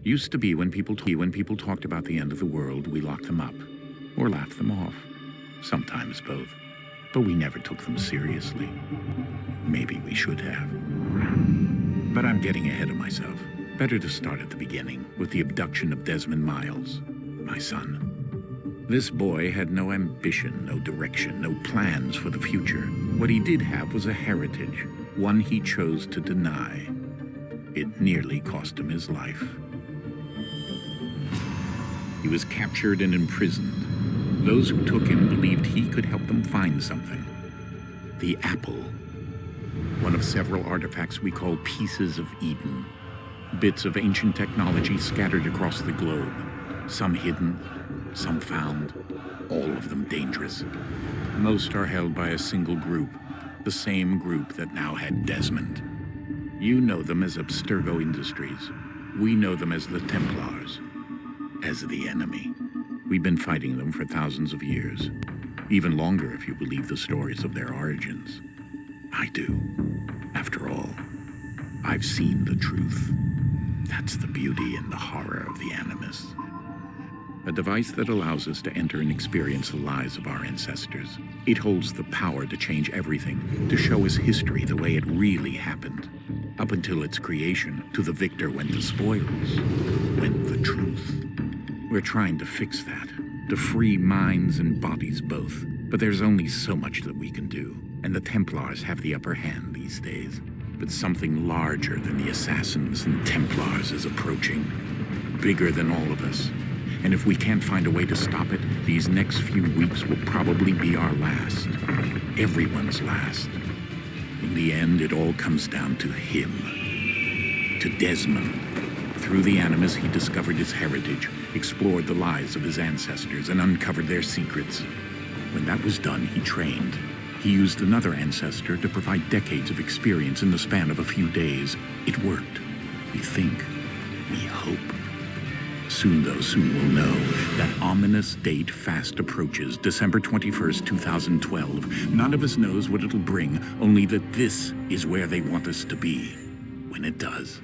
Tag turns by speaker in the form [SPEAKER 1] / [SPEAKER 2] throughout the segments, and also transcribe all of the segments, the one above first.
[SPEAKER 1] Used to be when people talked about the end of the world, we locked them up or laughed them off. Sometimes both. But we never took them seriously. Maybe we should have. But I'm getting ahead of myself. Better to start at the beginning, with the abduction of Desmond Miles, my son. This boy had no ambition, no direction, no plans for the future. What he did have was a heritage, one he chose to deny. It nearly cost him his life. He was captured and imprisoned. Those who took him believed he could help them find something. The apple. One of several artifacts we call pieces of Eden. Bits of ancient technology scattered across the globe. Some hidden, some found, all of them dangerous. Most are held by a single group, the same group that now had Desmond. You know them as Abstergo Industries. We know them as the Templars, as the enemy. We've been fighting them for thousands of years, even longer if you believe the stories of their origins. I do. After all, I've seen the truth. That's the beauty and the horror of the Animus. A device that allows us to enter and experience the lives of our ancestors. It holds the power to change everything, to show us history the way it really happened. Up until its creation, to the victor went the spoils, went the truth. We're trying to fix that, to free minds and bodies both. But there's only so much that we can do, and the Templars have the upper hand these days. But something larger than the Assassins and Templars is approaching, bigger than all of us. And if we can't find a way to stop it, these next few weeks will probably be our last. Everyone's last. In the end, it all comes down to him. To Desmond. Through the Animus, he discovered his heritage, explored the lives of his ancestors, and uncovered their secrets. When that was done, he trained. He used another ancestor to provide decades of experience in the span of a few days. It worked. We think. We hope. Soon we'll know. That ominous date fast approaches, December 21st, 2012. None of us knows what it'll bring, only that this is where they want us to be, when it does.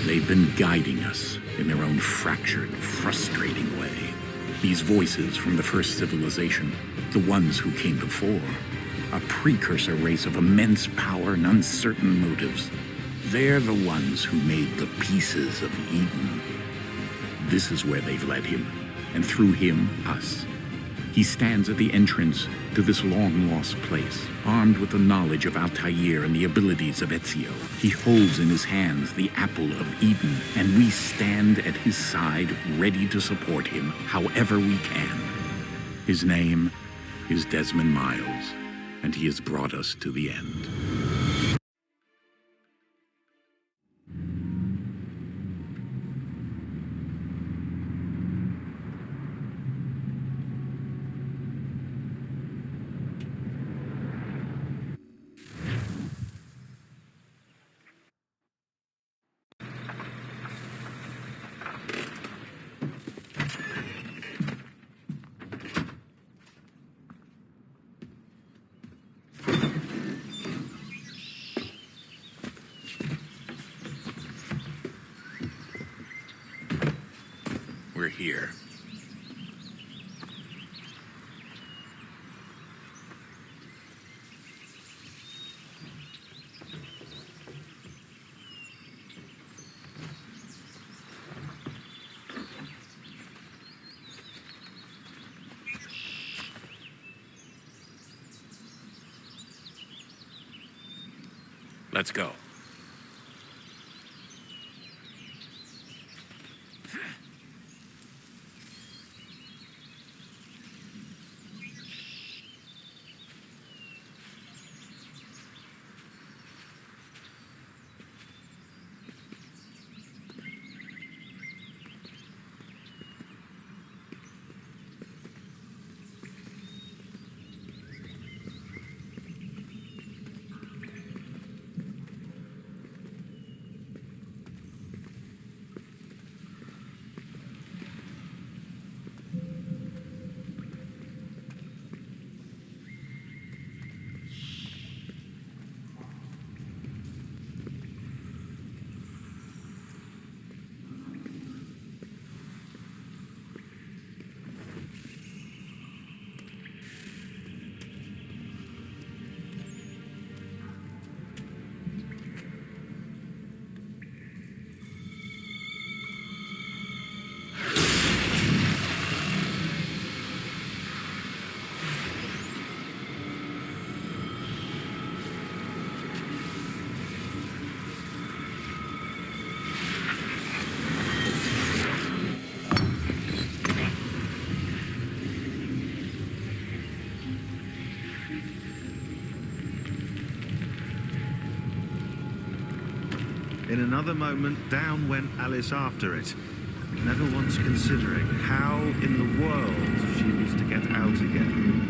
[SPEAKER 1] They've been guiding us in their own fractured, frustrating way. These voices from the first civilization, the ones who came before, a precursor race of immense power and uncertain motives. They're the ones who made the pieces of Eden. This is where they've led him, and through him, us. He stands at the entrance to this long-lost place, armed with the knowledge of Altair and the abilities of Ezio. He holds in his hands the apple of Eden, and we stand at his side, ready to support him however we can. His name is Desmond Miles, and he has brought us to the end. We're here. Let's go.
[SPEAKER 2] In another moment, down went Alice after it, never once considering how in the world she was to get out again.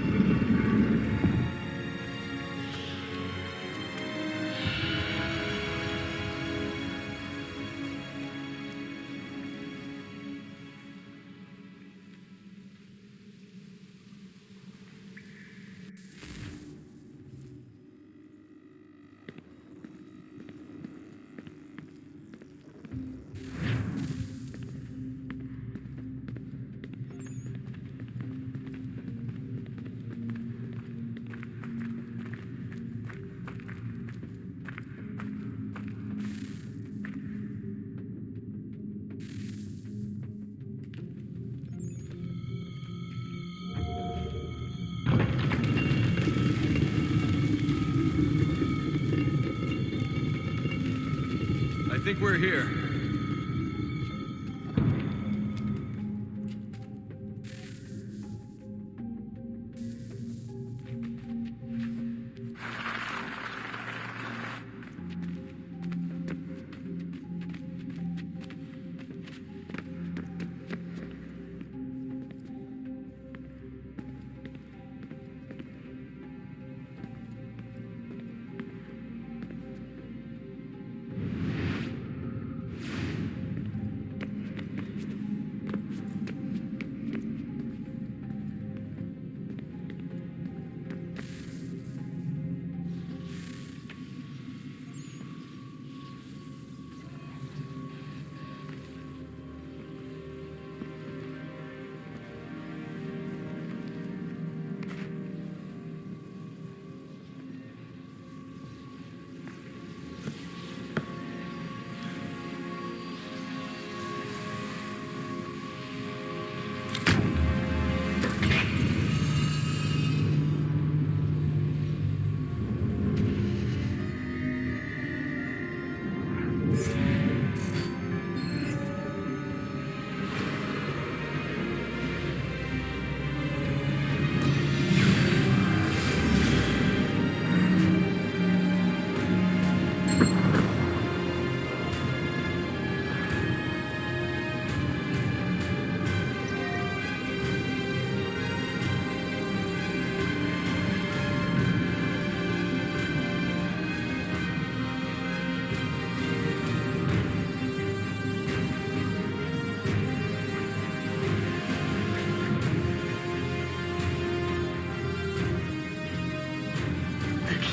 [SPEAKER 3] I think we're here.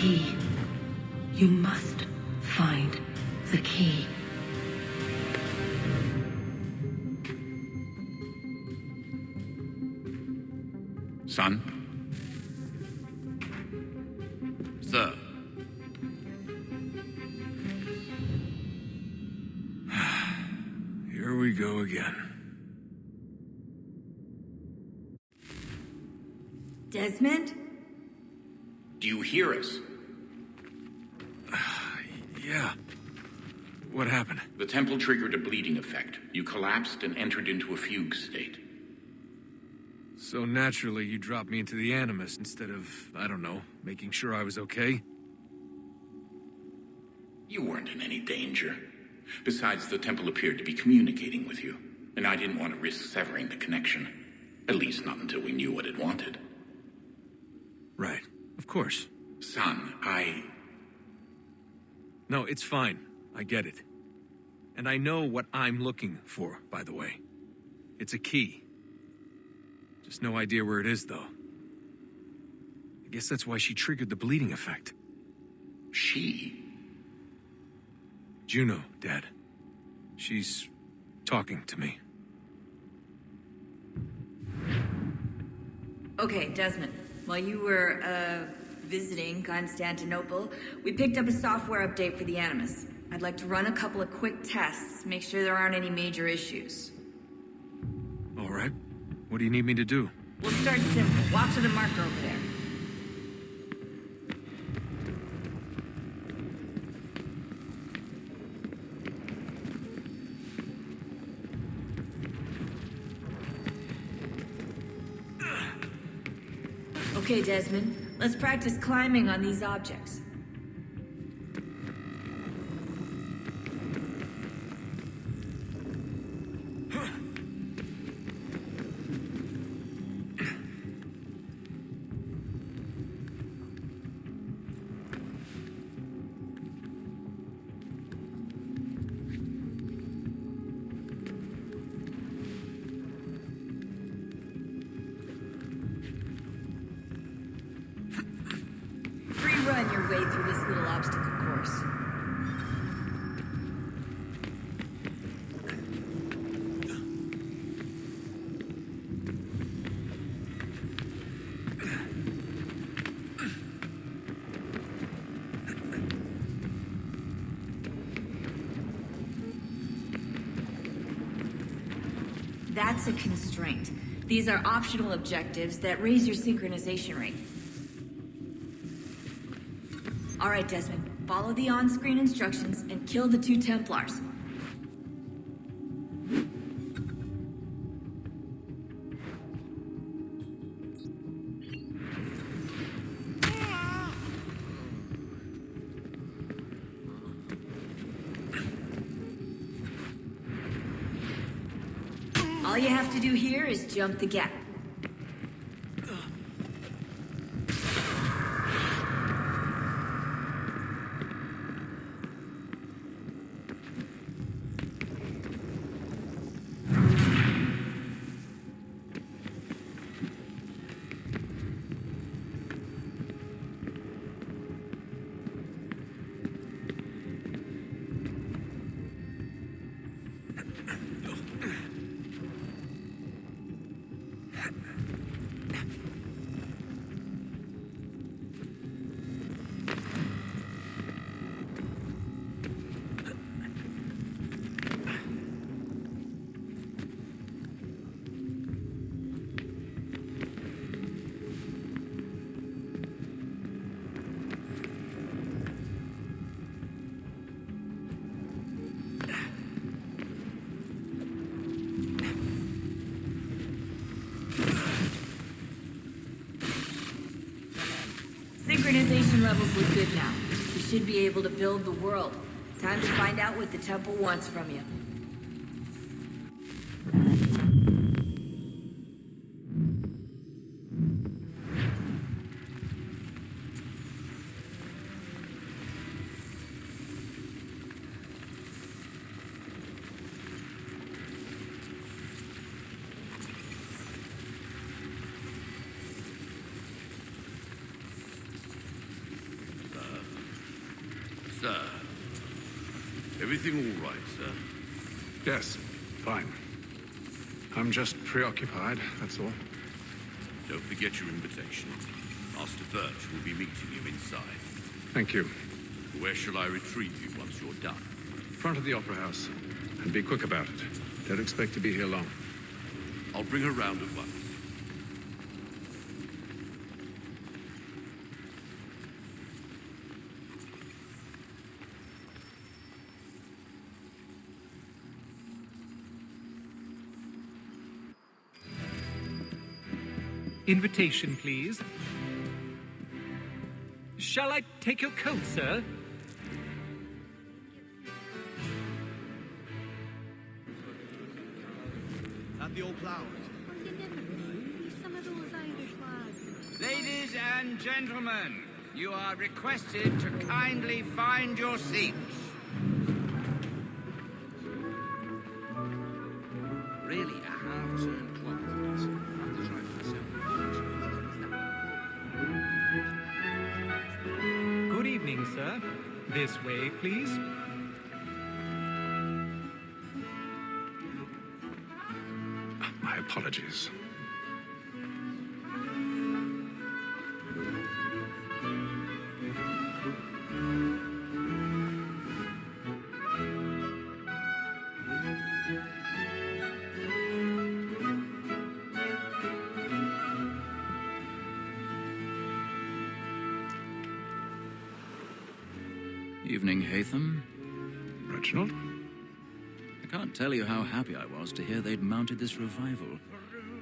[SPEAKER 4] Key. You must find the key.
[SPEAKER 1] Son?
[SPEAKER 3] Sir. Here we go again.
[SPEAKER 5] Desmond?
[SPEAKER 1] Do you hear us?
[SPEAKER 3] Yeah. What happened?
[SPEAKER 1] The temple triggered a bleeding effect. You collapsed and entered into a fugue state.
[SPEAKER 3] So naturally, you dropped me into the Animus instead of, I don't know, making sure I was okay?
[SPEAKER 1] You weren't in any danger. Besides, the temple appeared to be communicating with you, and I didn't want to risk severing the connection. At least not until we knew what it wanted.
[SPEAKER 3] Right. Of course.
[SPEAKER 1] Son,
[SPEAKER 3] No, it's fine. I get it. And I know what I'm looking for, by the way. It's a key. Just no idea where it is, though. I guess that's why she triggered the bleeding effect.
[SPEAKER 1] She?
[SPEAKER 3] Juno, Dad. She's talking to me.
[SPEAKER 5] Okay, Desmond. While you were, visiting Constantinople, we picked up a software update for the Animus. I'd like to run a couple of quick tests, make sure there aren't any major issues.
[SPEAKER 3] All right. What do you need me to do?
[SPEAKER 5] We'll start simple. Walk to the marker over there. Okay, Desmond. Let's practice climbing on these objects. chopstick, of course. That's a constraint. These are optional objectives that raise your synchronization rate. All right, Desmond. Follow the on-screen instructions and kill the 2 Templars. All you have to do here is jump the gap. Synchronization levels look good now. We should be able to build the world. Time to find out what the temple wants from you.
[SPEAKER 6] Sir. Everything all right, sir?
[SPEAKER 7] Yes, fine. I'm just preoccupied, that's all.
[SPEAKER 6] Don't forget your invitation. Master Birch will be meeting you inside.
[SPEAKER 7] Thank you.
[SPEAKER 6] Where shall I retrieve you once you're done?
[SPEAKER 7] Front of the Opera House. And be quick about it. Don't expect to be here long.
[SPEAKER 6] I'll bring her round at once.
[SPEAKER 8] Invitation, please. Shall I take your coat, sir?
[SPEAKER 2] At the old plough.
[SPEAKER 9] Some of those Irish lads.
[SPEAKER 10] Ladies and gentlemen, you are requested to kindly find your seats. Really, a half-turned clock. I'll have to try for myself.
[SPEAKER 8] Good evening, sir. This way, please.
[SPEAKER 7] My apologies.
[SPEAKER 11] Evening, Hatham.
[SPEAKER 7] Reginald?
[SPEAKER 11] I can't tell you how happy I was to hear they'd mounted this revival.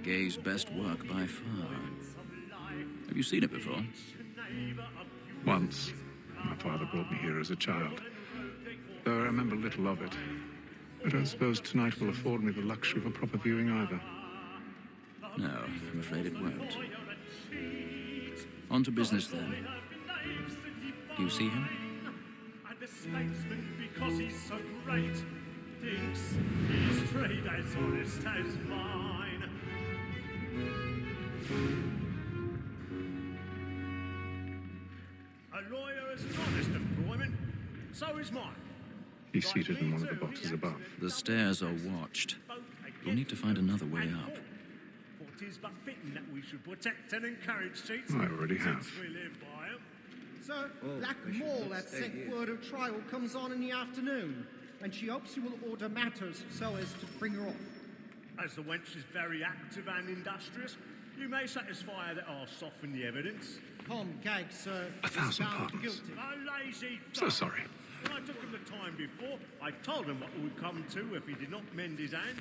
[SPEAKER 11] Gay's best work by far. Have you seen it before?
[SPEAKER 7] Once. My father brought me here as a child. Though I remember little of it. I don't suppose tonight will afford me the luxury of a proper viewing either.
[SPEAKER 11] No, I'm afraid it won't. On to business then. Do you see him?
[SPEAKER 12] The statesman, because he's so great, thinks his trade as honest as mine. A lawyer as honest of crime So is mine.
[SPEAKER 7] He's seated in one of the boxes above.
[SPEAKER 11] The stairs are watched. You'll need to find another way up.
[SPEAKER 12] For 'tis but fitting that we should protect and encourage cheats.
[SPEAKER 7] I already have.
[SPEAKER 12] Since we live by 'em.
[SPEAKER 13] Sir, Black Mole had sent word of trial comes on in the afternoon, and she hopes you will order matters so as to bring her off.
[SPEAKER 12] As the wench is very active and industrious, you may satisfy her that I'll soften the evidence.
[SPEAKER 13] Come, gag, sir.
[SPEAKER 7] 1,000
[SPEAKER 13] Found
[SPEAKER 7] pardons.
[SPEAKER 13] guilty.
[SPEAKER 12] A lazy
[SPEAKER 7] So
[SPEAKER 12] dog.
[SPEAKER 7] sorry.
[SPEAKER 12] When I took him the time before, I told him what would come to if he did not mend his hand.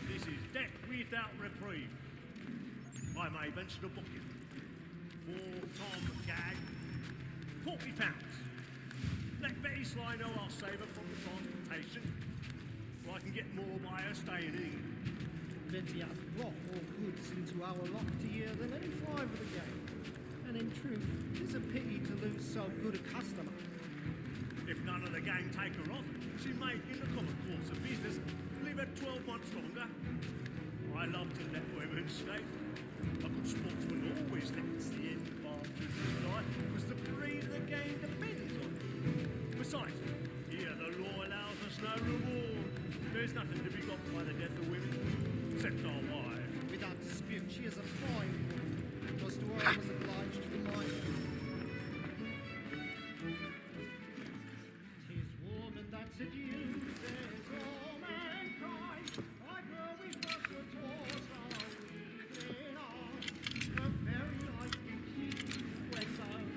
[SPEAKER 12] This is death without reprieve. I may mention a booking. For Tom Gag, £40. Let Betty Sly know I'll save her from the transportation. Or I can get more by her staying in England.
[SPEAKER 13] Betty hath brought more goods into our locked year than any five of the game. And in truth, it's a pity to lose so good a customer.
[SPEAKER 12] If none of the gang take her off, she may, in the common course of business, leave her 12 months longer. I love to let women skate. A good sportsman always lets the end partridge fly, because the breed of the game depends on it. Besides, here the law allows us no reward. There's nothing to be got by the death of women, except our wives.
[SPEAKER 13] Without dispute, she is a fine woman, because to her I was obliged to remind her. Tis woman that seduces all mankind, like her we first were taught how we clean on. The very life we keep, when those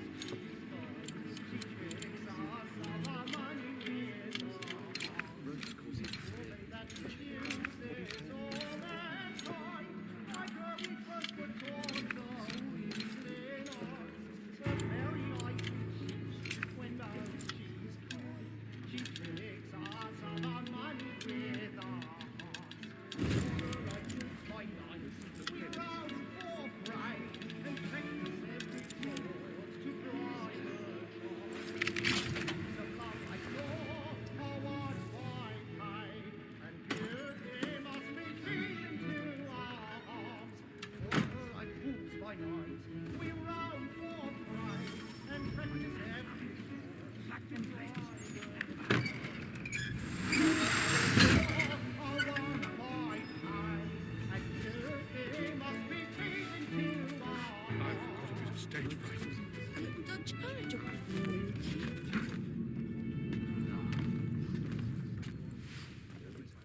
[SPEAKER 13] she tricks us of our money with her. Tis woman that seduces all mankind, like her we first were taught how we clean on. The very life we keep, when those she's caught, she tricks us of our money with her.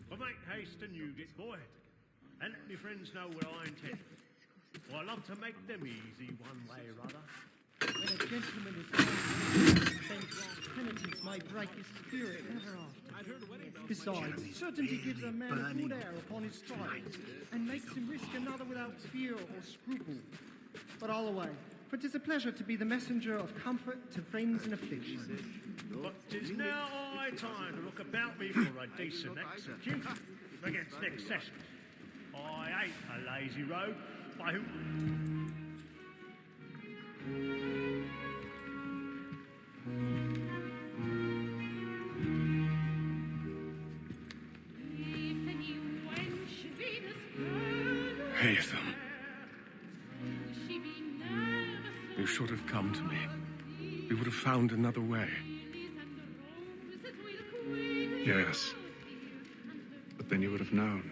[SPEAKER 12] But make haste and you get boy, and let me friends know what I intend. For I love to make them easy one way or other.
[SPEAKER 13] When a gentleman is found, then penitence may break his spirit ever after. Besides, certainty gives a man a good air upon his trials, and makes him risk another without fear or scruple. But all away, for 'tis a pleasure to be the messenger of comfort to friends in affliction.
[SPEAKER 12] But 'tis now high time to look about me for a decent execution against next session. I ain't a lazy rogue, by whom...
[SPEAKER 14] Haytham. You should have come to me. We would have found another way.
[SPEAKER 7] Yes. But then you would have known.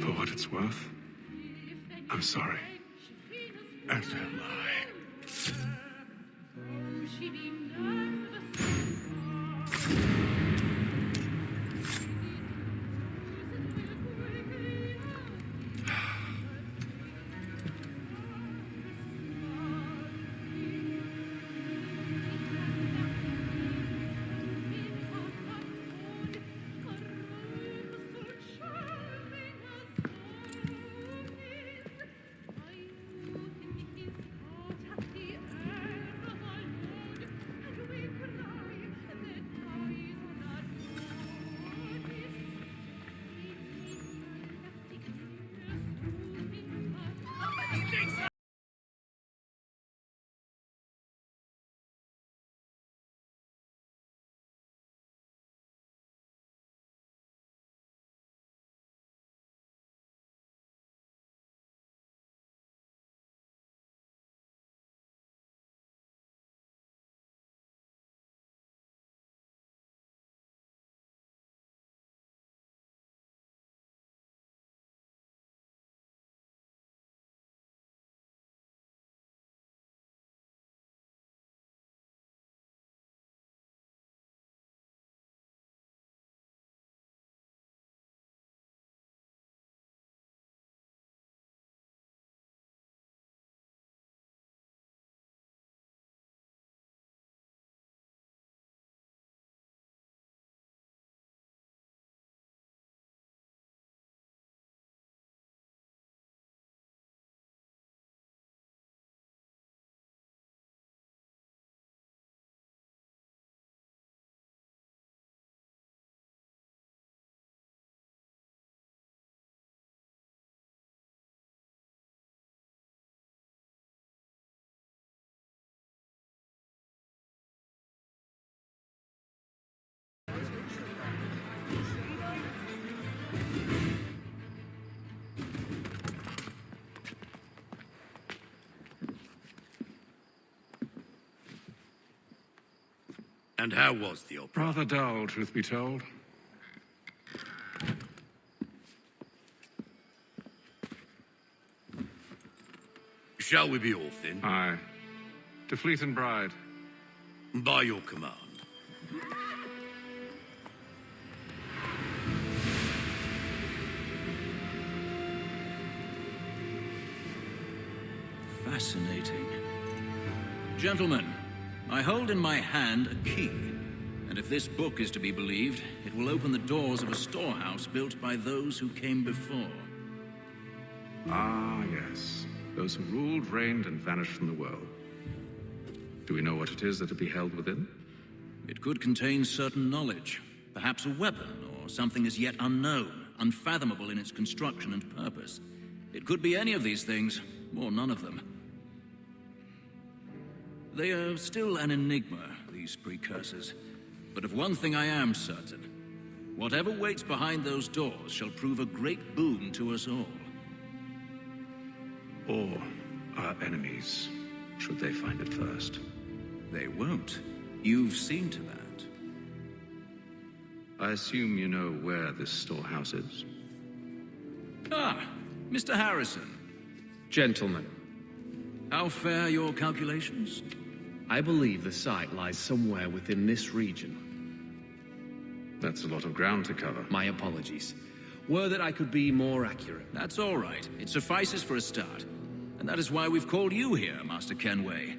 [SPEAKER 7] For what it's worth, I'm sorry.
[SPEAKER 14] As am I.
[SPEAKER 6] And how was the opera?
[SPEAKER 7] Rather dull, truth be told.
[SPEAKER 6] Shall we be off then?
[SPEAKER 7] Aye. To Fleet and Bride.
[SPEAKER 6] By your command.
[SPEAKER 11] Fascinating. Gentlemen, I hold in my hand a key. And if this book is to be believed, it will open the doors of a storehouse built by those who came before.
[SPEAKER 7] Ah, yes. Those who ruled, reigned, and vanished from the world. Do we know what it is that will be held within?
[SPEAKER 11] It could contain certain knowledge. Perhaps a weapon, or something as yet unknown, unfathomable in its construction and purpose. It could be any of these things, or none of them. They are still an enigma, these precursors. But of one thing I am certain. Whatever waits behind those doors shall prove a great boon to us all.
[SPEAKER 7] Or our enemies, should they find it first.
[SPEAKER 11] They won't. You've seen to that.
[SPEAKER 7] I assume you know where this storehouse is?
[SPEAKER 11] Ah, Mr. Harrison.
[SPEAKER 15] Gentlemen.
[SPEAKER 11] How fare your calculations?
[SPEAKER 15] I believe the site lies somewhere within this region.
[SPEAKER 7] That's a lot of ground to cover.
[SPEAKER 15] My apologies. Were that I could be more accurate.
[SPEAKER 11] That's all right. It suffices for a start. And that is why we've called you here, Master Kenway.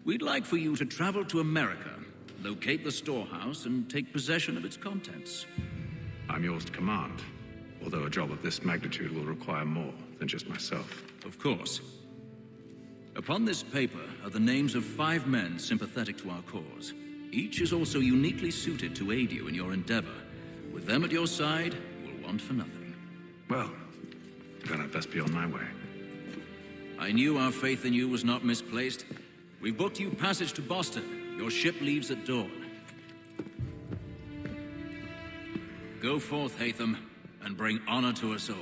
[SPEAKER 11] We'd like for you to travel to America, locate the storehouse, and take possession of its contents.
[SPEAKER 7] I'm yours to command, although a job of this magnitude will require more than just myself.
[SPEAKER 11] Of course. Upon this paper are the names of 5 men sympathetic to our cause. Each is also uniquely suited to aid you in your endeavor. With them at your side, you will want for nothing.
[SPEAKER 7] Well, then I'd best be on my way.
[SPEAKER 11] I knew our faith in you was not misplaced. We've booked you passage to Boston. Your ship leaves at dawn. Go forth, Hatham, and bring honor to us all.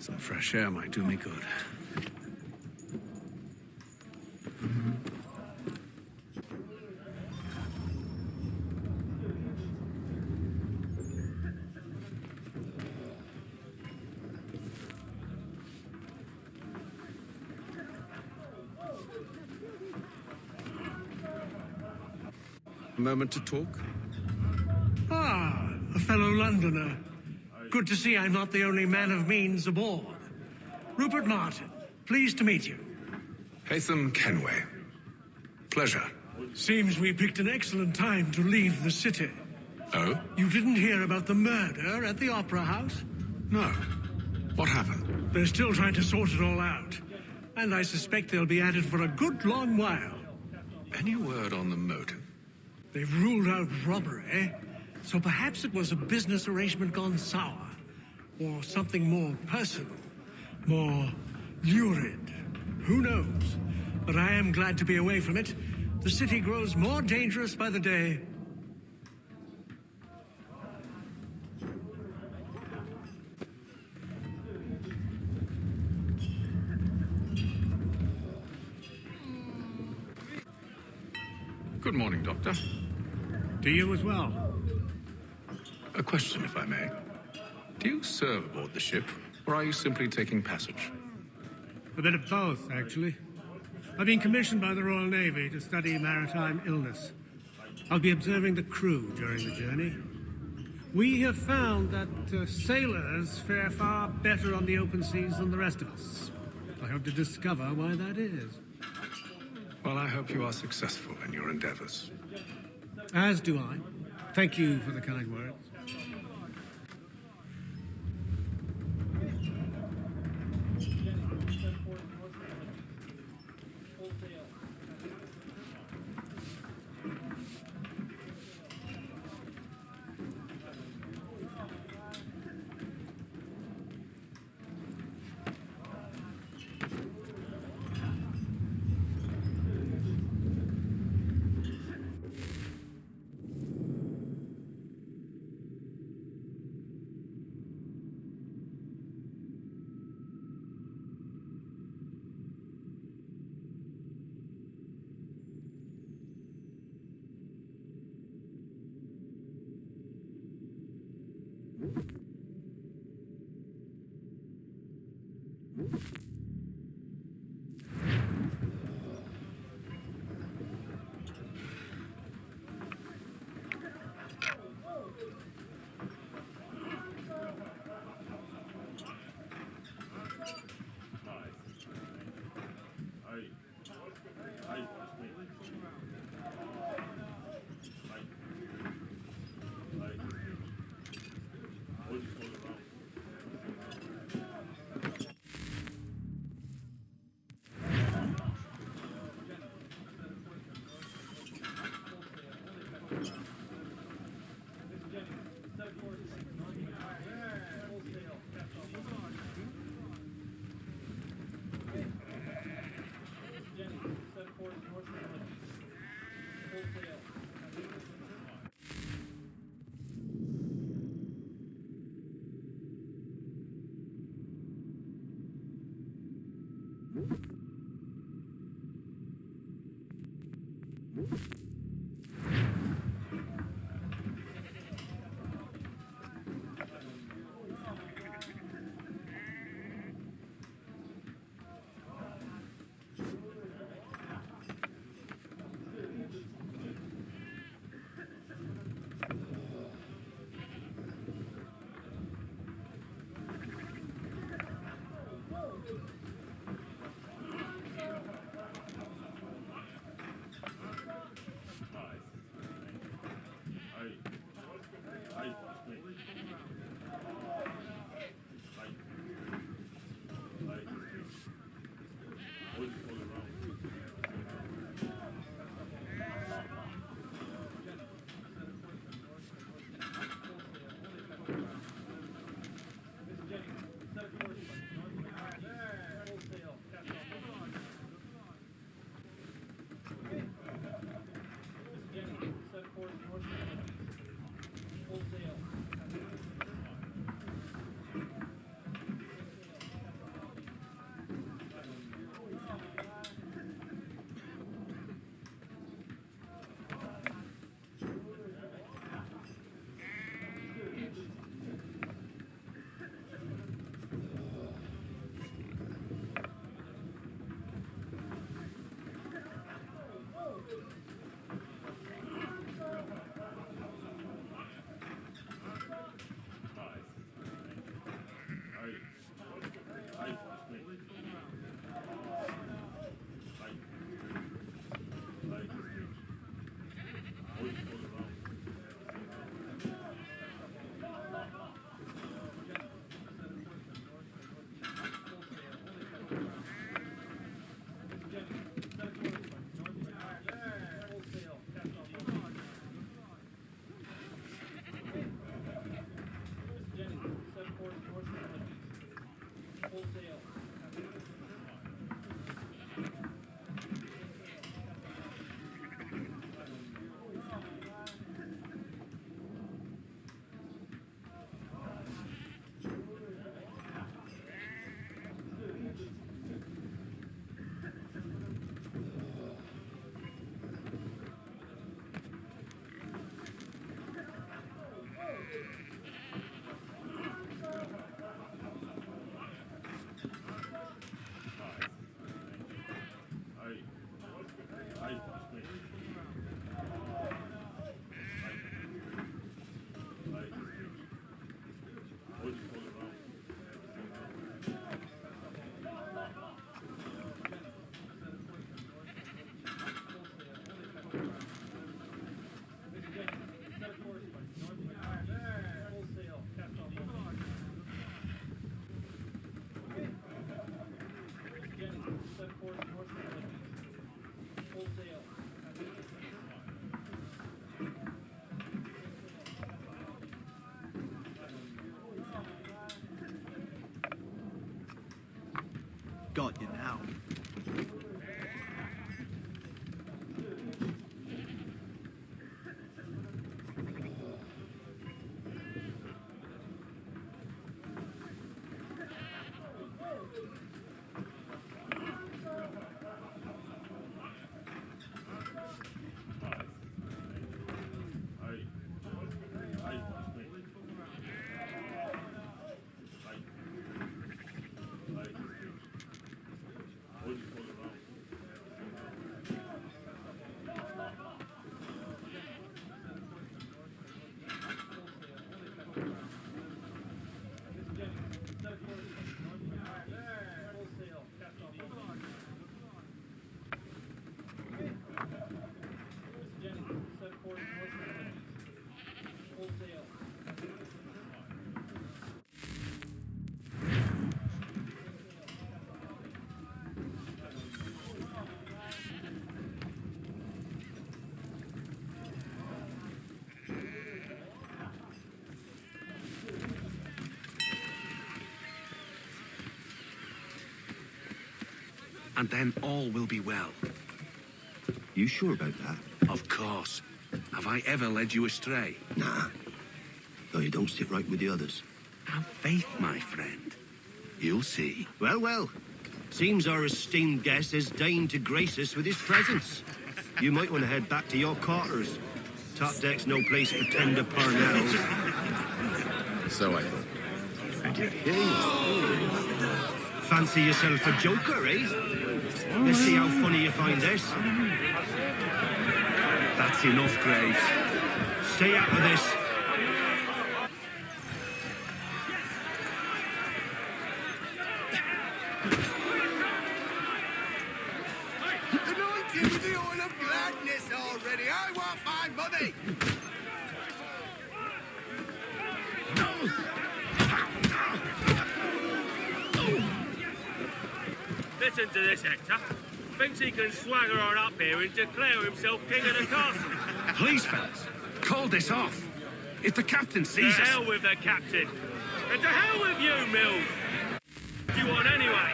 [SPEAKER 7] Some fresh air might do me good.
[SPEAKER 14] A moment to talk?
[SPEAKER 12] Ah, a fellow Londoner. Good to see I'm not the only man of means aboard. Rupert Martin, pleased to meet you.
[SPEAKER 7] Hatham Kenway. Pleasure.
[SPEAKER 12] Seems we picked an excellent time to leave the city.
[SPEAKER 7] Oh?
[SPEAKER 12] You didn't hear about the murder at the Opera House?
[SPEAKER 7] No. What happened?
[SPEAKER 12] They're still trying to sort it all out. And I suspect they'll be at it for a good long while.
[SPEAKER 7] Any word on the motive?
[SPEAKER 12] They've ruled out robbery, so perhaps it was a business arrangement gone sour. Or something more personal, more lurid. Who knows? But I am glad to be away from it. The city grows more dangerous by the day.
[SPEAKER 7] Good morning, Doctor.
[SPEAKER 12] To you as well.
[SPEAKER 7] A question, if I may. Do you serve aboard the ship, or are you simply taking passage?
[SPEAKER 12] A bit of both, actually. I've been commissioned by the Royal Navy to study maritime illness. I'll be observing the crew during the journey. We have found that sailors fare far better on the open seas than the rest of us. I hope to discover why that is.
[SPEAKER 7] Well, I hope you are successful in your endeavors.
[SPEAKER 12] As do I. Thank you for the kind words.
[SPEAKER 16] Got you now.
[SPEAKER 17] And then all will be well.
[SPEAKER 18] You sure about that?
[SPEAKER 17] Of course. Have I ever led you astray?
[SPEAKER 18] Nah. No, you don't sit right with the others.
[SPEAKER 17] Have faith, my friend. You'll see.
[SPEAKER 18] Well, well. Seems our esteemed guest has deigned to grace us with his presence. You might want to head back to your quarters. Top deck's no place for tender parnells.
[SPEAKER 1] So I thought. And yet here you are.
[SPEAKER 18] Fancy yourself a joker, eh? Let's see how funny you find this.
[SPEAKER 17] That's enough, Graves.
[SPEAKER 18] Stay out of this.
[SPEAKER 10] Anoint you with the oil of gladness already. I want my money.
[SPEAKER 12] Listen to this, Hector. Thinks he can swagger on up here and declare himself king of the castle.
[SPEAKER 17] Please, fellas, call this off. If the captain
[SPEAKER 12] To
[SPEAKER 17] sees us...
[SPEAKER 12] hell with the captain. And to hell with you, Mills. What do you want anyway?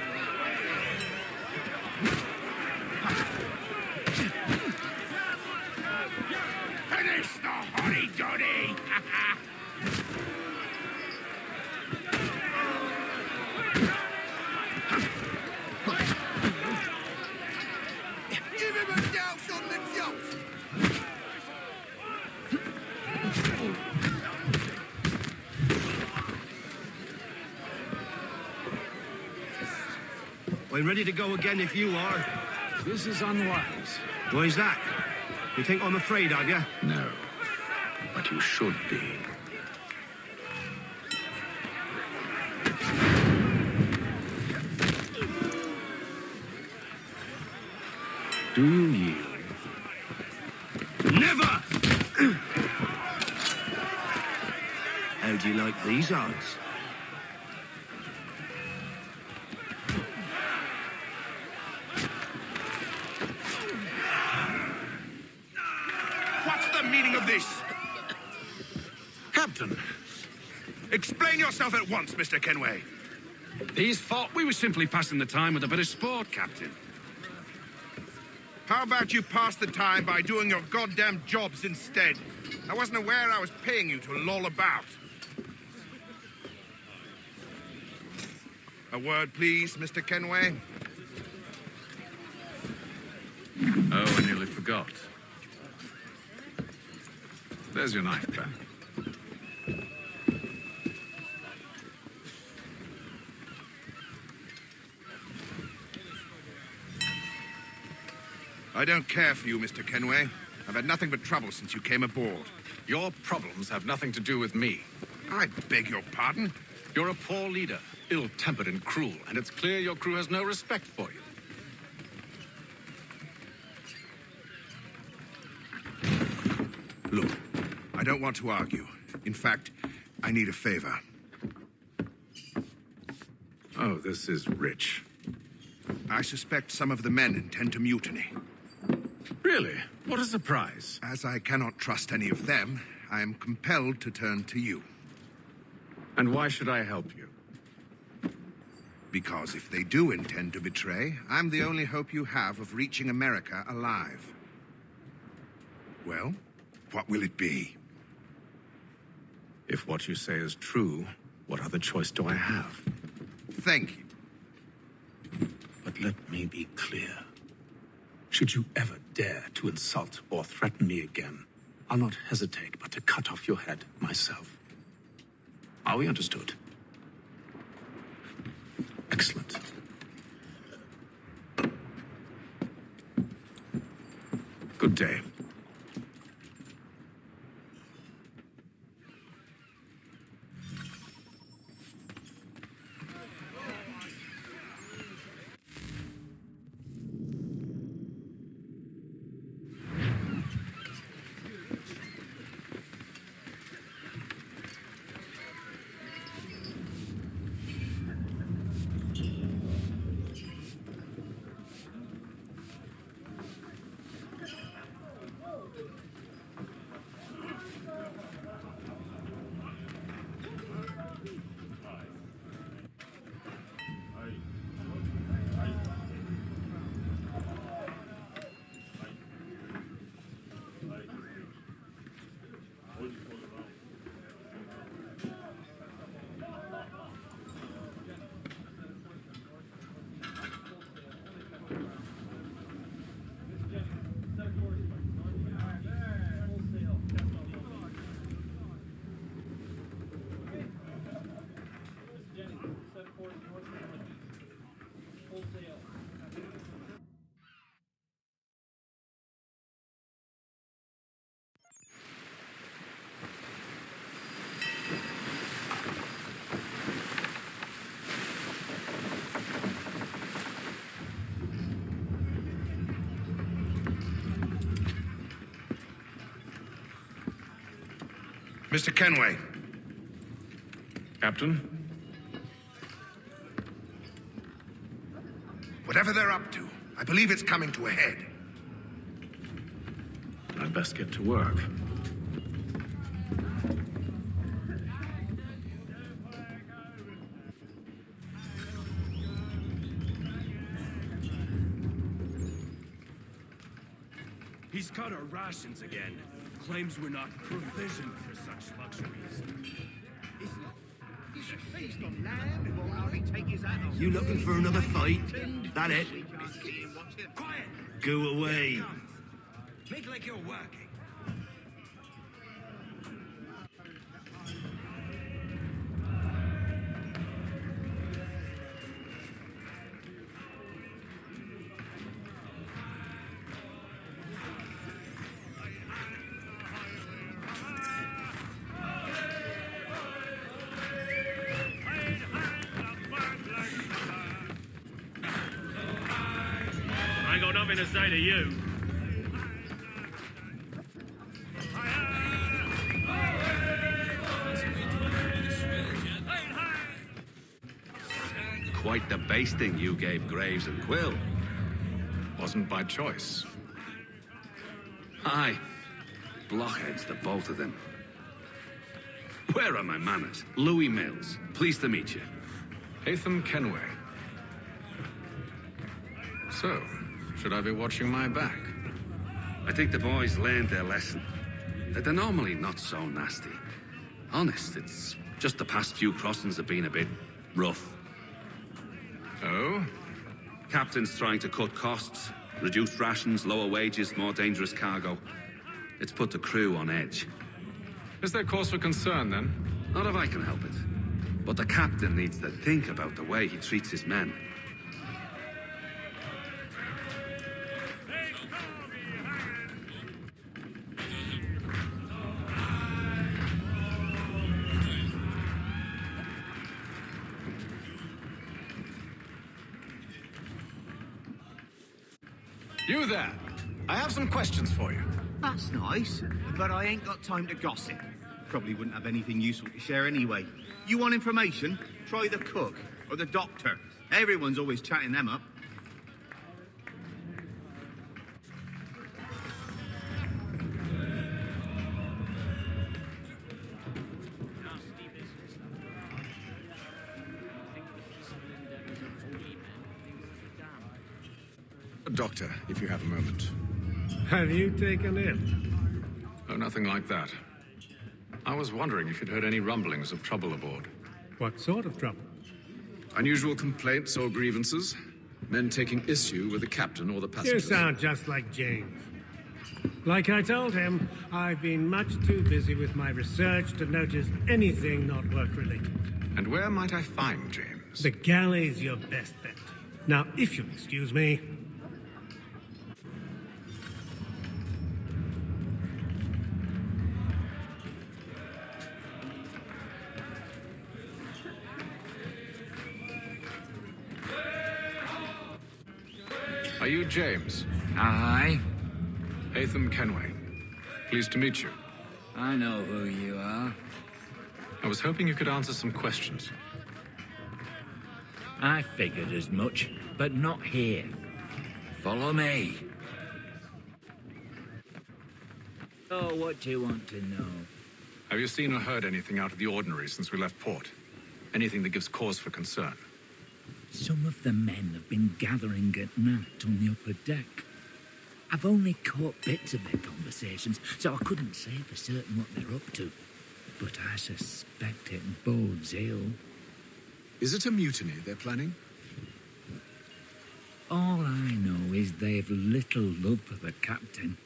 [SPEAKER 10] Finish the hotty-dotty. Give him a douse on the jolt.
[SPEAKER 18] I'm ready to go again if you are.
[SPEAKER 7] This is unwise.
[SPEAKER 18] Why's that? You think I'm afraid of you?
[SPEAKER 1] No. But you should be. Do you yield?
[SPEAKER 18] Never! How do you like these odds?
[SPEAKER 10] What's the meaning of this?
[SPEAKER 17] Captain,
[SPEAKER 10] Explain yourself at once, Mr. Kenway.
[SPEAKER 17] his fault. We were simply passing the time with a bit of sport, Captain.
[SPEAKER 10] How about you pass the time by doing your goddamn jobs instead? I wasn't aware I was paying you to loll about. A word, please, Mr. Kenway.
[SPEAKER 7] Oh, I nearly forgot. There's your knife back.
[SPEAKER 10] I don't care for you, Mr. Kenway. I've had nothing but trouble since you came aboard.
[SPEAKER 7] Your problems have nothing to do with me.
[SPEAKER 10] I beg your pardon?
[SPEAKER 7] You're a poor leader, ill-tempered and cruel, and it's clear your crew has no respect for you.
[SPEAKER 10] Look, I don't want to argue. In fact, I need a favor.
[SPEAKER 7] Oh, this is rich.
[SPEAKER 10] I suspect some of the men intend to mutiny.
[SPEAKER 7] Really? What a surprise.
[SPEAKER 10] As I cannot trust any of them, I am compelled to turn to you.
[SPEAKER 7] And why should I help you?
[SPEAKER 10] Because if they do intend to betray, I'm the only hope you have of reaching America alive. Well, what will it be?
[SPEAKER 7] If what you say is true, what other choice do I have?
[SPEAKER 10] Thank you.
[SPEAKER 7] But let me be clear. Should you ever dare to insult or threaten me again, I'll not hesitate but to cut off your head myself. Are we understood? Excellent. Good day.
[SPEAKER 10] Mr. Kenway.
[SPEAKER 7] Captain?
[SPEAKER 10] Whatever they're up to, I believe it's coming to a head.
[SPEAKER 7] I'd best get to work.
[SPEAKER 17] He's cut our rations again. Claims we're not provisioned for such luxuries.
[SPEAKER 13] You should feast on lamb, it won't hardly take his hat off.
[SPEAKER 18] You looking for another fight? That it?
[SPEAKER 17] Quiet!
[SPEAKER 18] Go away.
[SPEAKER 17] Make like you're working. I ain't got nothing to say to you.
[SPEAKER 6] Quite the basting you gave Graves and Quill.
[SPEAKER 7] Wasn't by choice.
[SPEAKER 6] Aye. Blockheads, the both of them. Where are my manners? Louis Mills. Pleased to meet you.
[SPEAKER 7] Hatham Kenway. So, should I be watching my back?
[SPEAKER 6] I think the boys learned their lesson. That they're normally not so nasty. Honest, it's just the past few crossings have been a bit rough.
[SPEAKER 7] Oh?
[SPEAKER 6] Captain's trying to cut costs. Reduced rations, lower wages, more dangerous cargo. It's put the crew on edge.
[SPEAKER 7] Is there cause for concern, then?
[SPEAKER 6] Not if I can help it. But the captain needs to think about the way he treats his men.
[SPEAKER 7] You there! I have some questions for you.
[SPEAKER 16] That's nice, but I ain't got time to gossip. Probably wouldn't have anything useful to share anyway. You want information? Try the cook or the doctor. Everyone's always chatting them up.
[SPEAKER 19] Doctor, if you have a moment.
[SPEAKER 20] Have you taken ill?
[SPEAKER 19] Oh, nothing like that. I was wondering if you'd heard any rumblings of trouble aboard.
[SPEAKER 20] What sort of trouble?
[SPEAKER 19] Unusual complaints or grievances? Men taking issue with the captain or the
[SPEAKER 20] You
[SPEAKER 19] passengers?
[SPEAKER 20] sound just like James. Like I told him, I've been much too busy with my research to notice anything not work-related.
[SPEAKER 19] And where might I find James?
[SPEAKER 20] The galley's your best bet. Now, if you'll excuse me...
[SPEAKER 19] Are you James?
[SPEAKER 21] Aye.
[SPEAKER 19] Hatham Kenway. Pleased to meet you.
[SPEAKER 21] I know who you are.
[SPEAKER 19] I was hoping you could answer some questions.
[SPEAKER 21] I figured as much, but not here. Follow me. Oh, what do you want to know?
[SPEAKER 19] Have you seen or heard anything out of the ordinary since we left port? Anything that gives cause for concern?
[SPEAKER 21] Some of the men have been gathering at night on the upper deck. I've only caught bits of their conversations, so I couldn't say for certain what they're up to. But I suspect it bodes ill.
[SPEAKER 19] Is it a mutiny they're planning?
[SPEAKER 21] All I know is they've little love for the captain.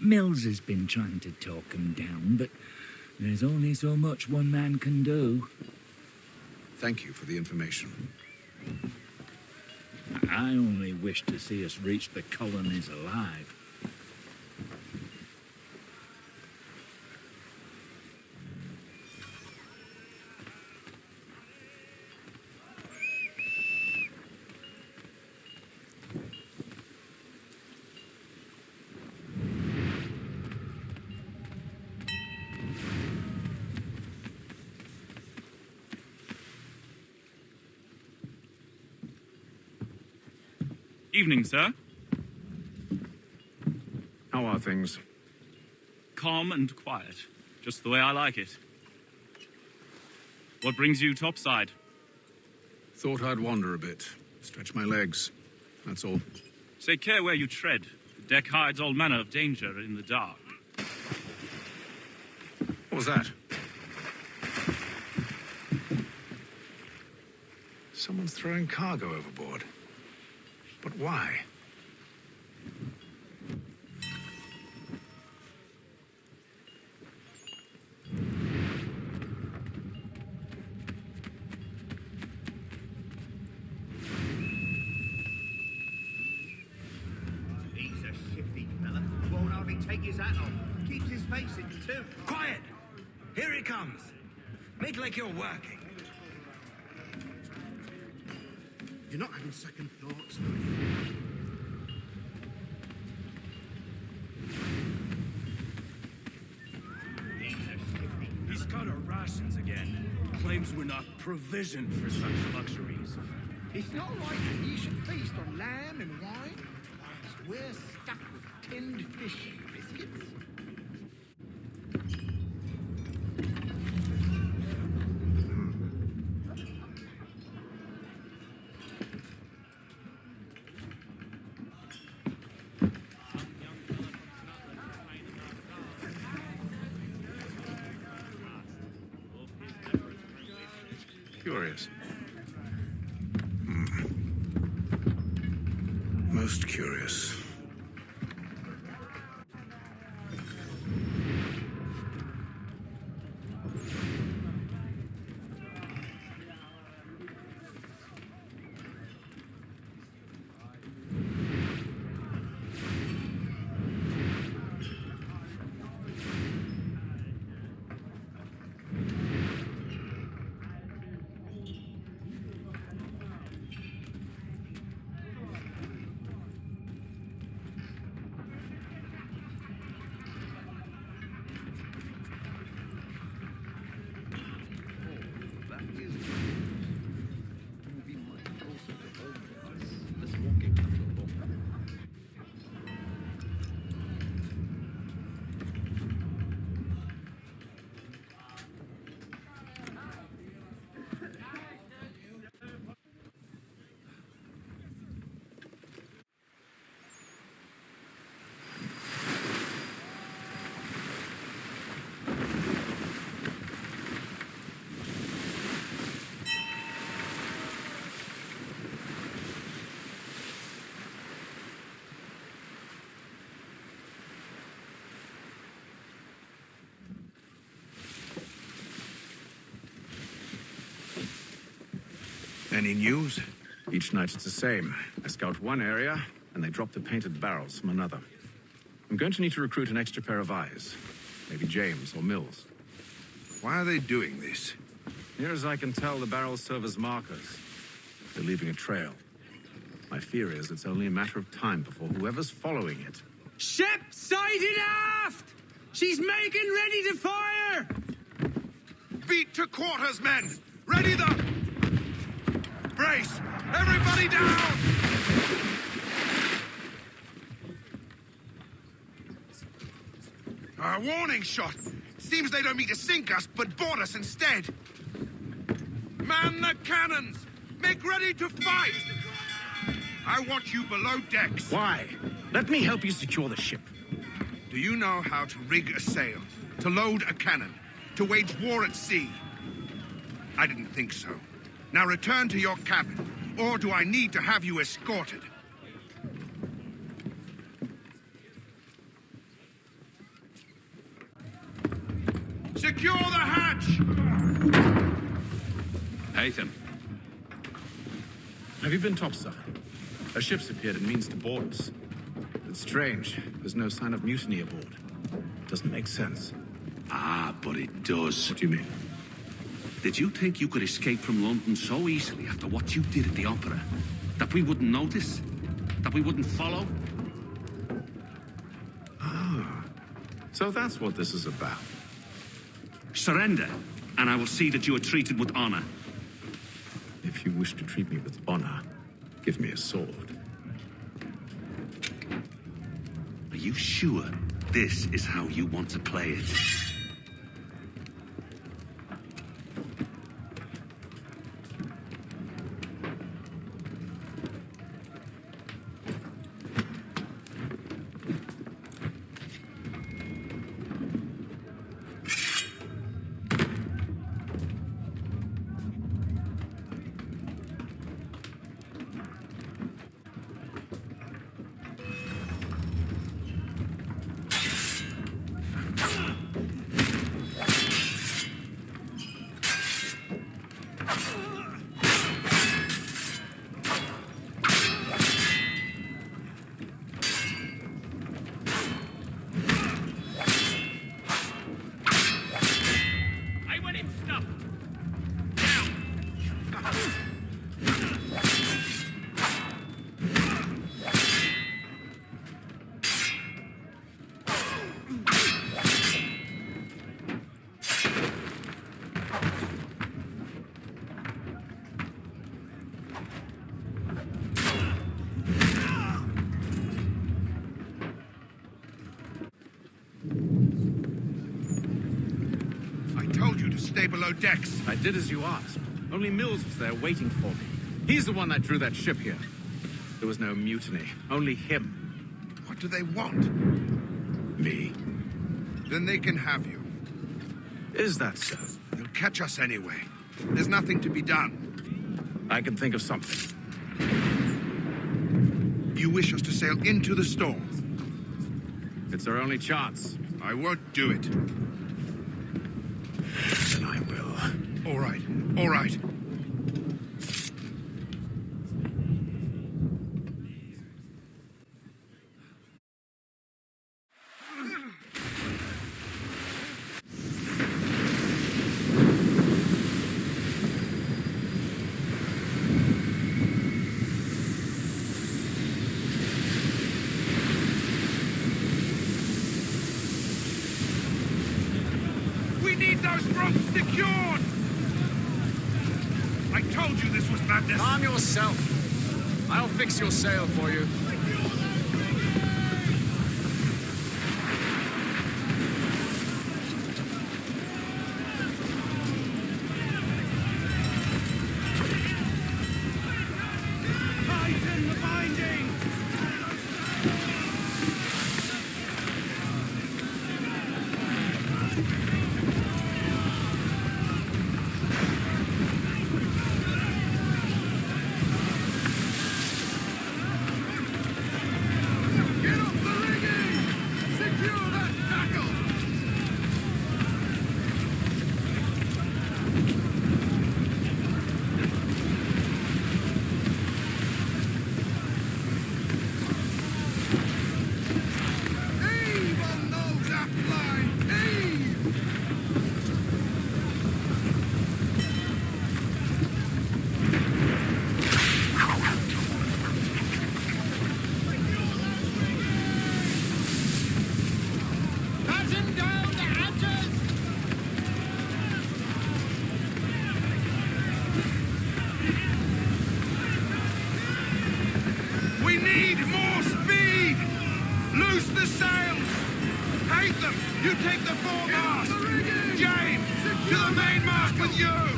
[SPEAKER 21] Mills has been trying to talk him down, but there's only so much one man can do.
[SPEAKER 19] Thank you for the information.
[SPEAKER 21] I only wish to see us reach the colonies alive.
[SPEAKER 22] Evening, sir.
[SPEAKER 19] How are things?
[SPEAKER 22] Calm and quiet. Just the way I like it. What brings you topside?
[SPEAKER 19] Thought I'd wander a bit. Stretch my legs. That's all.
[SPEAKER 22] Take care where you tread. The deck hides all manner of danger in the dark.
[SPEAKER 19] What was that? Someone's throwing cargo overboard. But why?
[SPEAKER 16] He's a shifty fella. Won't hardly take his hat off. Keeps his face in too.
[SPEAKER 23] Quiet! Here he comes. Make like you're working.
[SPEAKER 10] You're not having second thoughts, are you?
[SPEAKER 17] He's cut our rations again. Claims we're not provisioned for such luxuries.
[SPEAKER 10] It's not like you should feast on lamb and wine, whilst we're stuck with tinned fish and biscuits.
[SPEAKER 19] Curious. Most curious.
[SPEAKER 10] Any news?
[SPEAKER 19] Each night it's the same. I scout one area, and they drop the painted barrels from another. I'm going to need to recruit an extra pair of eyes. Maybe James or Mills.
[SPEAKER 10] Why are they doing this?
[SPEAKER 19] Near as I can tell, the barrels serve as markers. They're leaving a trail. My fear is it's only a matter of time before whoever's following it.
[SPEAKER 23] Ship sighted aft! She's making ready to fire!
[SPEAKER 10] Beat to quarters, men! Ready the... Brace! Everybody down! A warning shot! Seems they don't mean to sink us, but board us instead. Man the cannons! Make ready to fight! I want you below decks.
[SPEAKER 19] Why? Let me help you secure the ship.
[SPEAKER 10] Do you know how to rig a sail? To load a cannon? To wage war at sea? I didn't think so. Now return to your cabin, or do I need to have you escorted? Secure the hatch!
[SPEAKER 6] Haytham.
[SPEAKER 19] Have you been topside? A ship's appeared and means to board us. It's strange. There's no sign of mutiny aboard. Doesn't make sense.
[SPEAKER 6] Ah, but it does.
[SPEAKER 19] What do you mean?
[SPEAKER 6] Did you think you could escape from London so easily after what you did at the opera? That we wouldn't notice? That we wouldn't follow?
[SPEAKER 19] Ah. So that's what this is about.
[SPEAKER 6] Surrender, and I will see that you are treated with honor.
[SPEAKER 19] If you wish to treat me with honor, give me a sword.
[SPEAKER 6] Are you sure this is how you want to play it?
[SPEAKER 10] Stay below decks.
[SPEAKER 19] I did as you asked. Only Mills was there waiting for me. He's the one that drew that ship here. There was no mutiny, only him.
[SPEAKER 10] What do they want?
[SPEAKER 19] Me.
[SPEAKER 10] Then they can have you.
[SPEAKER 19] Is that so?
[SPEAKER 10] They'll catch us anyway. There's nothing to be done.
[SPEAKER 19] I can think of something.
[SPEAKER 10] You wish us to sail into the storm?
[SPEAKER 19] It's our only chance.
[SPEAKER 10] I won't do it.
[SPEAKER 19] Then I will.
[SPEAKER 10] All right, all right.
[SPEAKER 19] Calm yourself. I'll fix your sail for you.
[SPEAKER 23] Tighten the binding!
[SPEAKER 10] need more speed! Loose the sails! Hate them! You take the foremast! James, to the mainmast with you!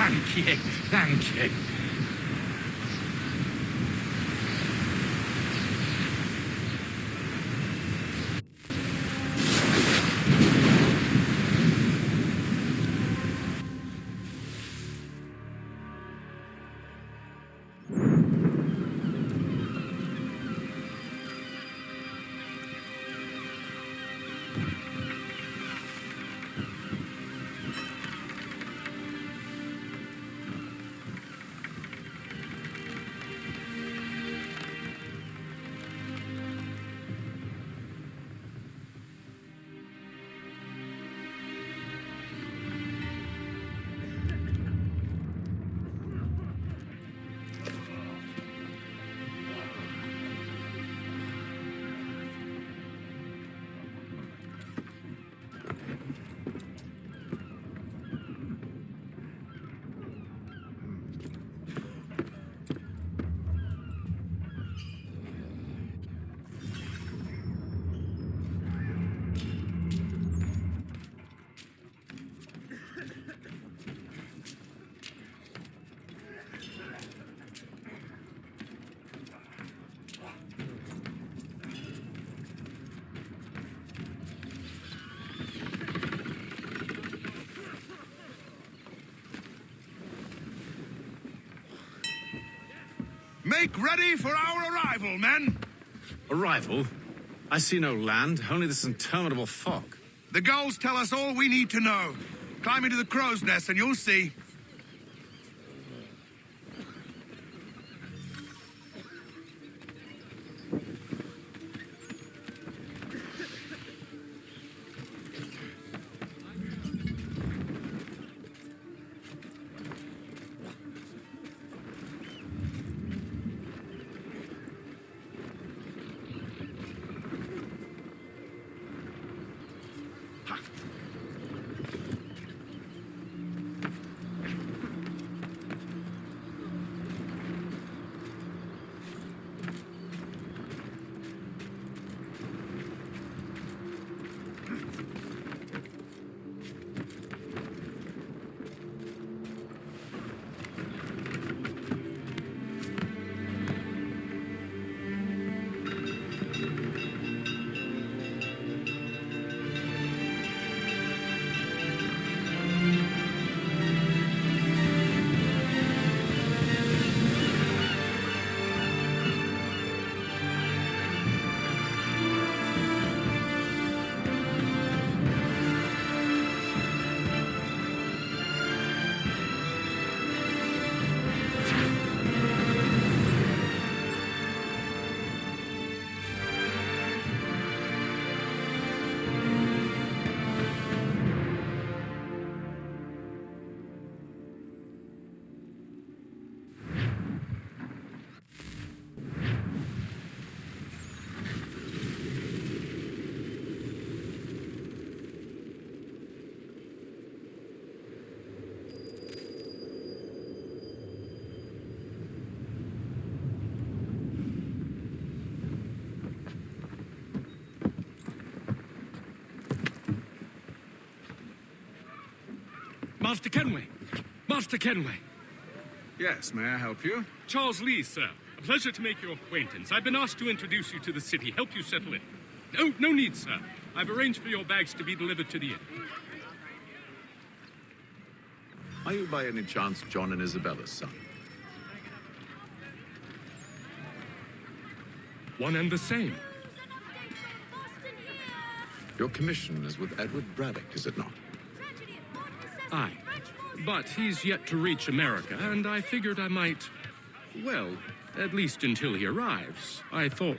[SPEAKER 1] Thank you. Thank you.
[SPEAKER 10] Make ready for our arrival, men!
[SPEAKER 19] Arrival? I see no land, only this interminable fog.
[SPEAKER 10] The gulls tell us all we need to know. Climb into the crow's nest and you'll see.
[SPEAKER 14] Master Kenway! Master Kenway!
[SPEAKER 19] Yes, may I help you?
[SPEAKER 14] Charles Lee, sir. A pleasure to make your acquaintance. I've been asked to introduce you to the city, help you settle in. No need, sir. I've arranged for your bags to be delivered to the inn.
[SPEAKER 19] Are you by any chance John and Isabella's son?
[SPEAKER 14] One and the same.
[SPEAKER 19] Your commission is with Edward Braddock, is it not?
[SPEAKER 14] Aye. But he's yet to reach America, and I figured I might... Well, at least until he arrives, I thought...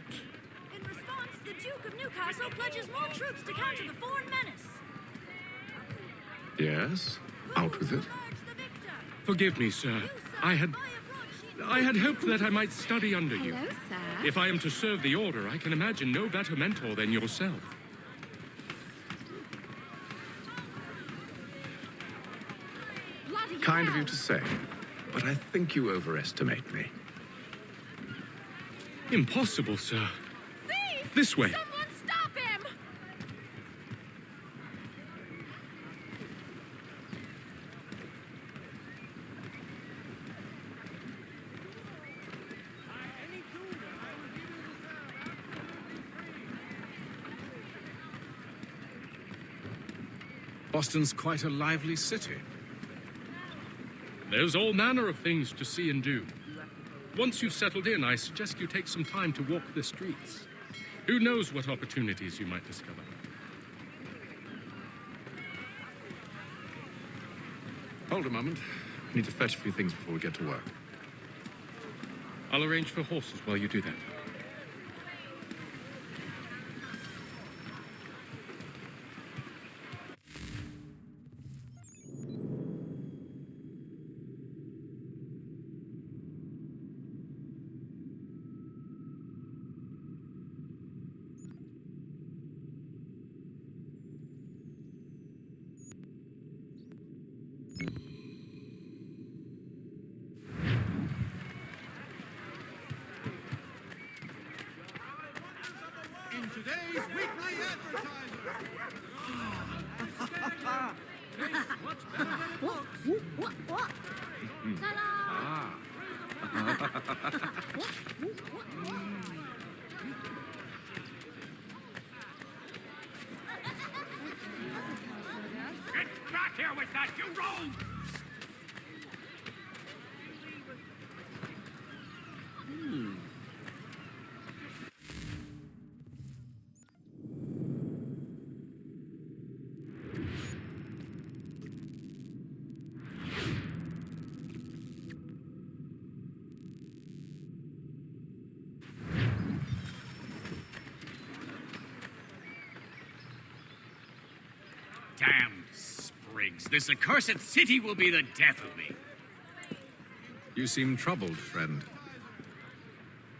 [SPEAKER 9] In response, the Duke of Newcastle pledges more troops to counter the foreign menace.
[SPEAKER 19] Yes, out with it.
[SPEAKER 14] Forgive me, sir. I had hoped that I might study under you.
[SPEAKER 9] Hello, sir.
[SPEAKER 14] If I am to serve the Order, I can imagine no better mentor than yourself.
[SPEAKER 19] Kind of you to say, but I think you overestimate me.
[SPEAKER 14] Impossible, sir.
[SPEAKER 9] Thief!
[SPEAKER 14] This way.
[SPEAKER 9] Someone stop him!
[SPEAKER 19] Boston's quite a lively city.
[SPEAKER 14] There's all manner of things to see and do. Once you've settled in, I suggest you take some time to walk the streets. Who knows what opportunities you might discover.
[SPEAKER 19] Hold a moment. Need to fetch a few things before we get to work.
[SPEAKER 14] I'll arrange for horses while you do that.
[SPEAKER 13] In today's weekly advertiser. What's better than it looks?
[SPEAKER 9] What? Ta-da!
[SPEAKER 13] Get back here with that, you rogue!
[SPEAKER 3] Damned sprigs. This accursed city will be the death of me.
[SPEAKER 19] You seem troubled, friend.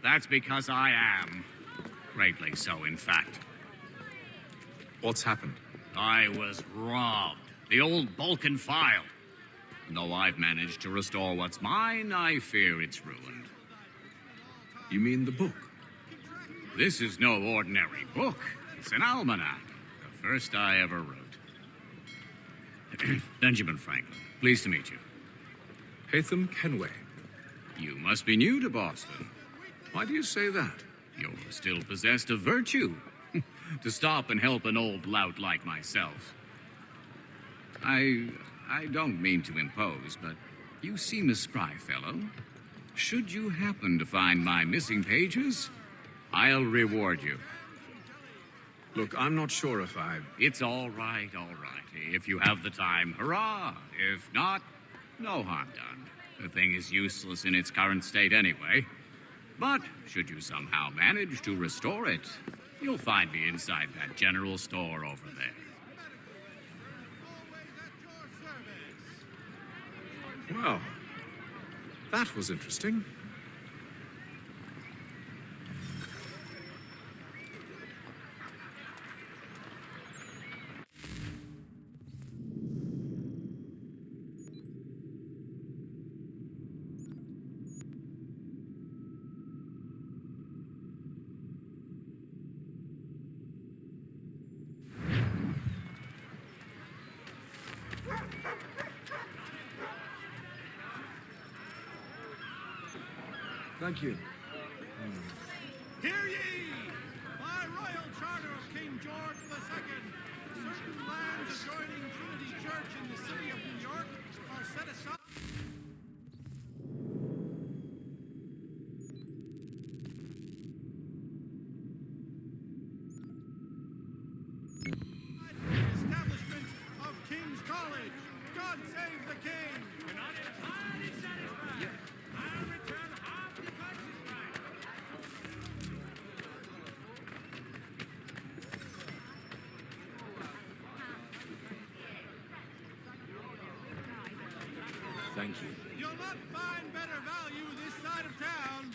[SPEAKER 3] That's because I am. Greatly so, in fact.
[SPEAKER 19] What's happened?
[SPEAKER 3] I was robbed. The old Balkan file. And though I've managed to restore what's mine, I fear it's ruined.
[SPEAKER 19] You mean the book?
[SPEAKER 3] This is no ordinary book. It's an almanac. The first I ever wrote. Benjamin Franklin. Pleased to meet you.
[SPEAKER 19] Hatham Kenway.
[SPEAKER 3] You must be new to Boston.
[SPEAKER 19] Why do you say that?
[SPEAKER 3] You're still possessed of virtue. To stop and help an old lout like myself. I don't mean to impose, but you seem a spry fellow. Should you happen to find my missing pages, I'll reward you.
[SPEAKER 19] Look, I'm not sure if I...
[SPEAKER 3] It's all right, all right. If you have the time, hurrah. If not, no harm done. The thing is useless in its current state anyway. But should you somehow manage to restore it, you'll find me inside that general store over there.
[SPEAKER 19] Well, that was interesting.
[SPEAKER 2] Thank you.
[SPEAKER 13] Hear ye! By royal charter of King George II, certain lands adjoining Trinity Church in the city of New York are set aside. Establishment of King's College. God save the King! We're not entirely satisfied. I'll return half the purchase price.
[SPEAKER 19] Thank you.
[SPEAKER 13] You'll not find better value this side of town.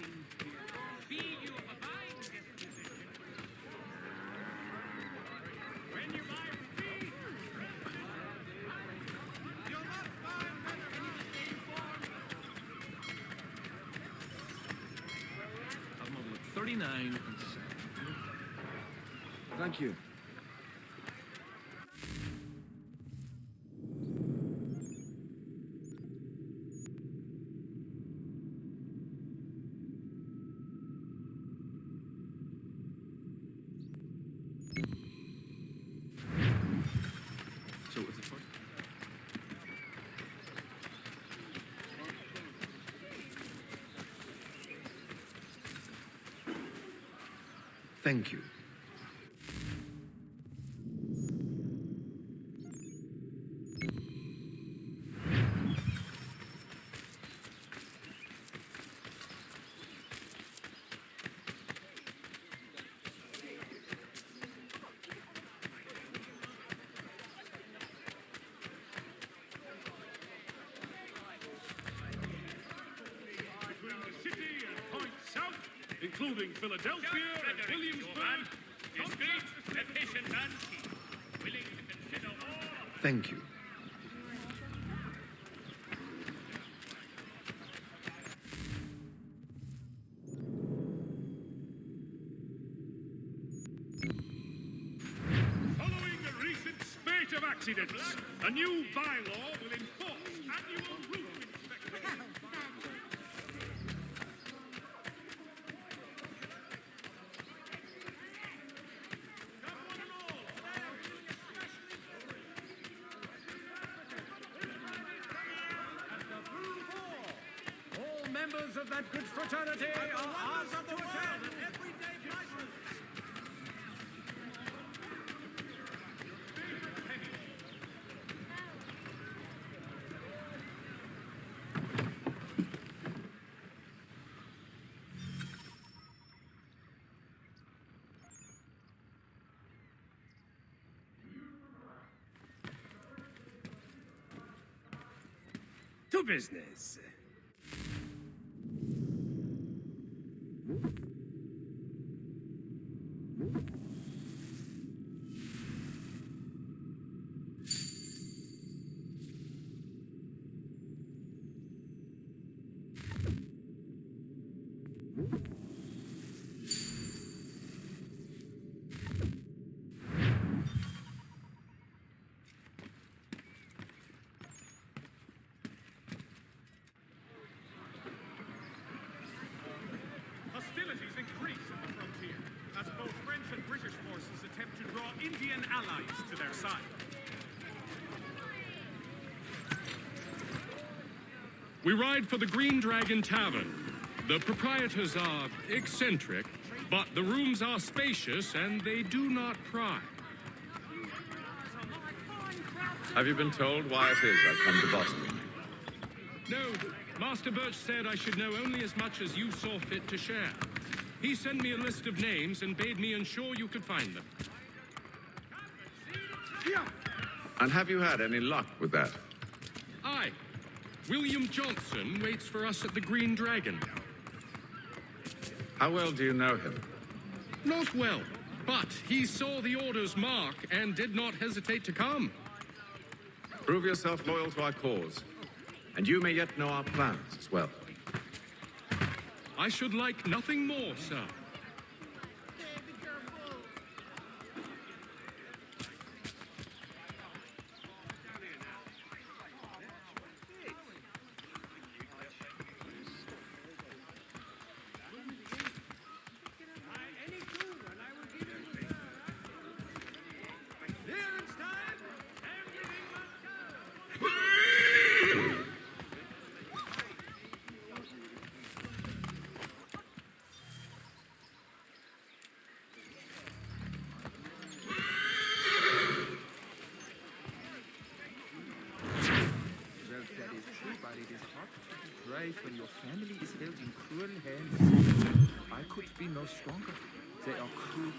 [SPEAKER 13] Be you a buying disposition. When you buy from me, you'll not find better value.
[SPEAKER 11] I've modeled at 39 and 7.
[SPEAKER 2] Thank you.
[SPEAKER 11] So what's it for?
[SPEAKER 2] Thank you.
[SPEAKER 12] Between the city and points south, including Philadelphia and Williamsburg, is great, efficient, and cheap. Willing to consider all.
[SPEAKER 2] Thank you.
[SPEAKER 12] Following a recent spate of accidents, a new bylaw will enforce annual roof inspections.
[SPEAKER 13] All members of that good fraternity are asked to attend. Everyday pleasures.
[SPEAKER 17] To business.
[SPEAKER 12] Hostilities increase at the frontier as both French and British forces attempt to draw Indian allies to their side.
[SPEAKER 14] We ride for the Green Dragon Tavern. The proprietors are eccentric, but the rooms are spacious and they do not pry.
[SPEAKER 19] Have you been told why it is I've come to Boston?
[SPEAKER 14] No, Master Birch said I should know only as much as you saw fit to share. He sent me a list of names and bade me ensure you could find them.
[SPEAKER 19] And have you had any luck with that?
[SPEAKER 14] Aye. William Johnson waits for us at the Green Dragon.
[SPEAKER 19] How well do you know him?
[SPEAKER 14] Not well, but he saw the order's mark and did not hesitate to come.
[SPEAKER 19] Prove yourself loyal to our cause, and you may yet know our plans as well.
[SPEAKER 14] I should like nothing more, sir.
[SPEAKER 4] Right when your family is held in cruel hands. I could be no stronger. They are cruel,